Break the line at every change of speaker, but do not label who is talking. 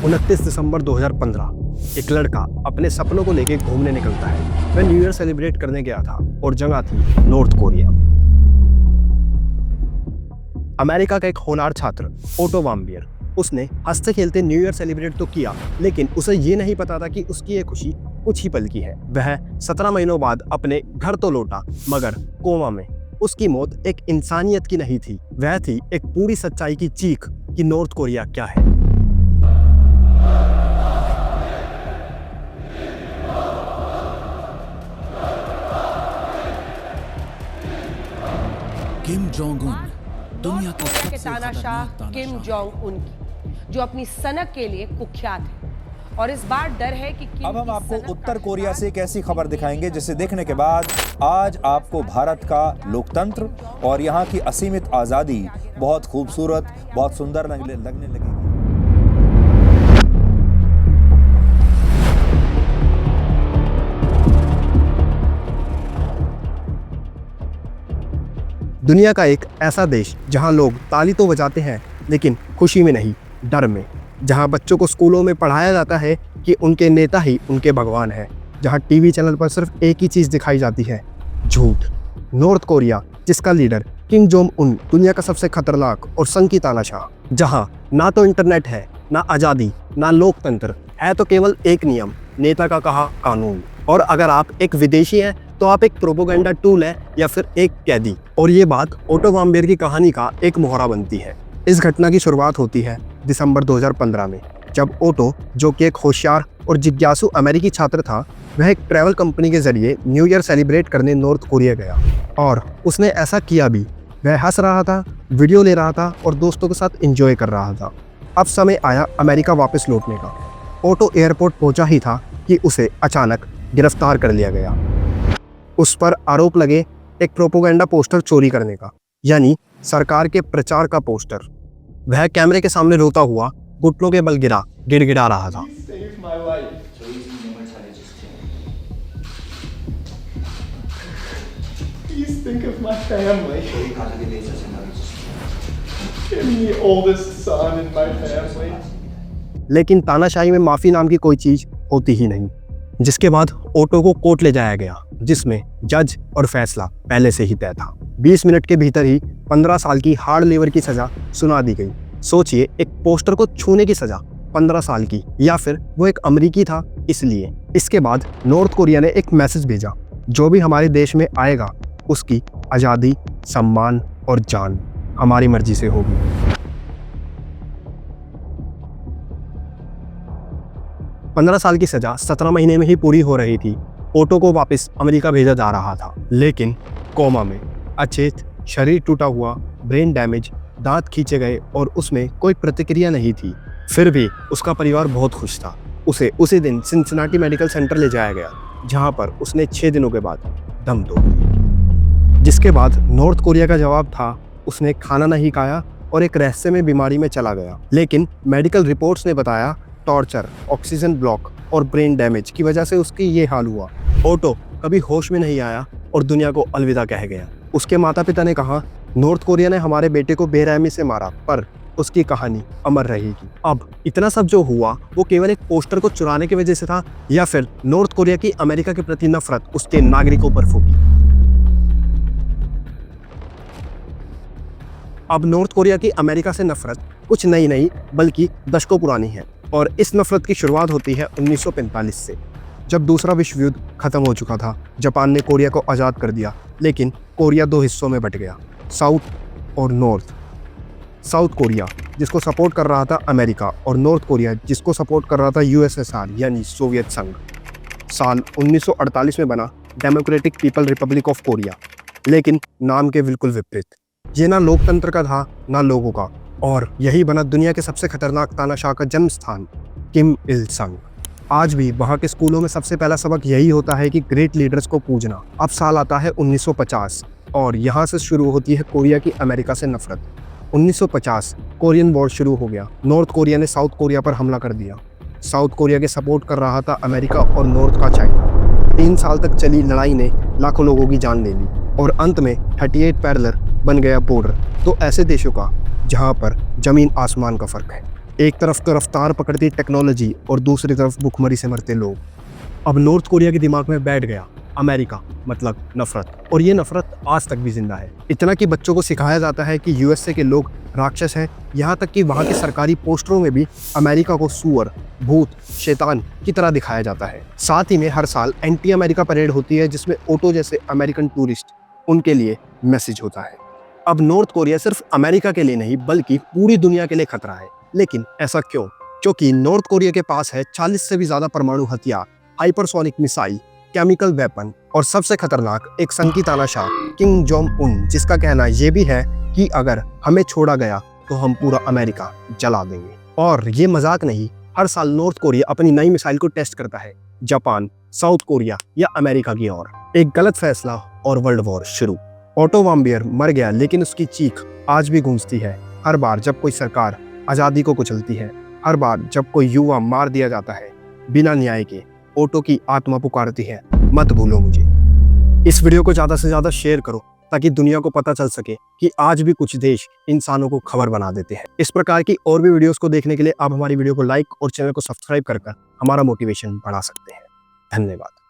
29 दिसंबर 2015 एक लड़का अपने सपनों को लेकर घूमने निकलता है। वह न्यू ईयर सेलिब्रेट करने गया था और जगह थी नॉर्थ कोरिया। अमेरिका का एक होनहार छात्र ओटो वाम्बियर, उसने हंसते खेलते न्यू ईयर सेलिब्रेट तो किया, लेकिन उसे ये नहीं पता था कि उसकी ये खुशी कुछ ही पल की है। वह 17 महीनों बाद अपने घर तो लौटा, मगर कोमा में। उसकी मौत एक इंसानियत की नहीं थी, वह थी एक पूरी सच्चाई की चीख कि नॉर्थ कोरिया क्या है।
किम जोंग उन, दुनिया का
कोरिया के
सबसे
तानाशाह
खतरनाक
किम
तानाशाह।
जोंग उन की, जो अपनी सनक के लिए कुख्यात है, और इस बार डर है कि किम
अब हम
की
आपको
सनक का
उत्तर कोरिया से एक ऐसी खबर
शिकार
दिखाएंगे जिसे देखने के बाद आज आपको भारत का लोकतंत्र और यहाँ की असीमित आज़ादी बहुत खूबसूरत, बहुत सुंदर लगने लगेगी।
दुनिया का एक ऐसा देश जहां लोग ताली तो बजाते हैं, लेकिन खुशी में नहीं, डर में। जहां बच्चों को स्कूलों में पढ़ाया जाता है कि उनके नेता ही उनके भगवान हैं। जहां टीवी चैनल पर सिर्फ एक ही चीज़ दिखाई जाती है, झूठ। नॉर्थ कोरिया, जिसका लीडर किम जोंग उन दुनिया का सबसे खतरनाक और संकी तानाशाह। जहां ना तो इंटरनेट है, ना आज़ादी, ना लोकतंत्र है, तो केवल एक नियम, नेता का कहा कानून। और अगर आप एक विदेशी हैं तो आप एक प्रोपोगेंडा टूल है या फिर एक कैदी। और ये बात ओटो वाम्बियर की कहानी का एक मोहरा बनती है। इस घटना की शुरुआत होती है दिसंबर 2015 में, जब ओटो, जो कि एक होशियार और जिज्ञासु अमेरिकी छात्र था, वह एक ट्रैवल कंपनी के जरिए न्यू ईयर सेलिब्रेट करने नॉर्थ कोरिया गया। और उसने ऐसा किया भी। वह हंस रहा था, वीडियो ले रहा था और दोस्तों के साथ एंजॉय कर रहा था। अब समय आया अमेरिका वापस लौटने का। ओटो एयरपोर्ट पहुंचा ही था कि उसे अचानक गिरफ्तार कर लिया गया। उस पर आरोप लगे एक प्रोपोगेंडा पोस्टर चोरी करने का, यानी सरकार के प्रचार का पोस्टर। वह कैमरे के सामने रोता हुआ घुटनों के बल गिड़गिड़ा रहा था।
Save my life. Please think of my family. I'm the oldest son in my family.
लेकिन तानाशाही में माफी नाम की कोई चीज होती ही नहीं। जिसके बाद ओटो को कोर्ट ले जाया गया, जिसमें जज और फैसला पहले से ही तय था। 20 मिनट के भीतर ही 15 साल की हार्ड लेबर की सजा सुना दी गई। सोचिए, एक पोस्टर को छूने की सजा 15 साल की, या फिर वो एक अमेरिकी था इसलिए। इसके बाद नॉर्थ कोरिया ने एक मैसेज भेजा, जो भी हमारे देश में आएगा उसकी आज़ादी, सम्मान और जान हमारी मर्जी से होगी। 15 साल की सजा 17 महीने में ही पूरी हो रही थी। ओटो को वापस अमेरिका भेजा जा रहा था, लेकिन कोमा में, अचेत, शरीर टूटा हुआ, ब्रेन डैमेज, दांत खींचे गए और उसमें कोई प्रतिक्रिया नहीं थी। फिर भी उसका परिवार बहुत खुश था। उसे उसी दिन सिंसिनाटी मेडिकल सेंटर ले जाया गया, जहां पर उसने 6 दिनों के बाद दम तोड़ा। जिसके बाद नॉर्थ कोरिया का जवाब था, उसने खाना नहीं खाया और एक रहस्यमय बीमारी में चला गया। लेकिन मेडिकल रिपोर्ट्स ने बताया टॉर्चर, ऑक्सीजन ब्लॉक और ब्रेन डैमेज की वजह से उसकी ये हाल हुआ। ओटो कभी होश में नहीं आया और दुनिया को अलविदा कह गया। उसके माता पिता ने कहा, नॉर्थ कोरिया ने हमारे बेटे को बेरहमी से मारा, पर उसकी कहानी अमर रहेगी। अब इतना सब जो हुआ वो केवल एक पोस्टर को चुराने की वजह से था, या फिर नॉर्थ कोरिया की अमेरिका के प्रति नफरत उसके नागरिकों पर फूटी। अब नॉर्थ कोरिया की अमेरिका से नफरत कुछ नई नहीं बल्कि दशकों पुरानी है। और इस नफरत की शुरुआत होती है 1945 से, जब दूसरा विश्व युद्ध खत्म हो चुका था। जापान ने कोरिया को आज़ाद कर दिया, लेकिन कोरिया 2 हिस्सों में बट गया, साउथ और नॉर्थ। साउथ कोरिया, जिसको सपोर्ट कर रहा था अमेरिका, और नॉर्थ कोरिया, जिसको सपोर्ट कर रहा था यूएसएसआर यानी सोवियत संघ। साल 1948 में बना democratic people Republic of Korea, लेकिन नाम के बिल्कुल विपरीत। ये ना लोकतंत्र का था, ना लोगों का। और यही बना दुनिया के सबसे खतरनाक तानाशाह का जन्म स्थान, किम इल संग। आज भी वहाँ के स्कूलों में सबसे पहला सबक यही होता है कि ग्रेट लीडर्स को पूजना। अब साल आता है 1950 और यहाँ से शुरू होती है कोरिया की अमेरिका से नफरत। 1950 कोरियन वॉर शुरू हो गया। नॉर्थ कोरिया ने साउथ कोरिया पर हमला कर दिया। साउथ कोरिया के सपोर्ट कर रहा था अमेरिका और नॉर्थ का चाइना। 3 साल तक चली लड़ाई ने लाखों लोगों की जान ले ली और अंत में 38 पैरेलल बन गया बॉर्डर। तो ऐसे देशों का जहां पर जमीन आसमान का फर्क है। एक तरफ तो रफ्तार पकड़ती टेक्नोलॉजी और दूसरी तरफ भूखमरी से मरते लोग। अब नॉर्थ कोरिया के दिमाग में बैठ गया अमेरिका मतलब नफरत, और ये नफरत आज तक भी जिंदा है। इतना कि बच्चों को सिखाया जाता है कि यूएसए के लोग राक्षस हैं, यहाँ तक कि वहाँ के सरकारी पोस्टरों में भी अमेरिका को सुअर, भूत, शैतान की तरह दिखाया जाता है। साथ ही में हर साल एंटी अमेरिका परेड होती है जिसमें ओटो जैसे अमेरिकन टूरिस्ट उनके लिए मैसेज होता है। अब नॉर्थ कोरिया सिर्फ अमेरिका के लिए नहीं बल्कि पूरी दुनिया के लिए खतरा है। लेकिन ऐसा क्यों? क्योंकि नॉर्थ कोरिया के पास है 40 से भी ज्यादा परमाणु हथियार, हाइपरसोनिक मिसाइल, केमिकल वेपन और सबसे खतरनाक एक संकी तानाशाह किम जोंग उन, जिसका कहना यह भी है कि अगर हमें छोड़ा गया तो हम पूरा अमेरिका जला देंगे। और ये मजाक नहीं, हर साल नॉर्थ कोरिया अपनी नई मिसाइल को टेस्ट करता है, जापान, साउथ कोरिया या अमेरिका की ओर। एक गलत फैसला और वर्ल्ड वॉर शुरू। ऑटो वाम्बियर मर गया लेकिन उसकी चीख आज भी गूंजती है हर बार जब कोई सरकार आज़ादी को कुचलती है, हर बार जब कोई युवा मार दिया जाता है बिना न्याय के। ऑटो की आत्मा पुकारती है, मत भूलो मुझे। इस वीडियो को ज़्यादा से ज़्यादा शेयर करो ताकि दुनिया को पता चल सके कि आज भी कुछ देश इंसानों को खबर बना देते हैं। इस प्रकार की और भी वीडियोस को देखने के लिए आप हमारी वीडियो को लाइक और चैनल को सब्सक्राइब कर हमारा मोटिवेशन बढ़ा सकते हैं। धन्यवाद।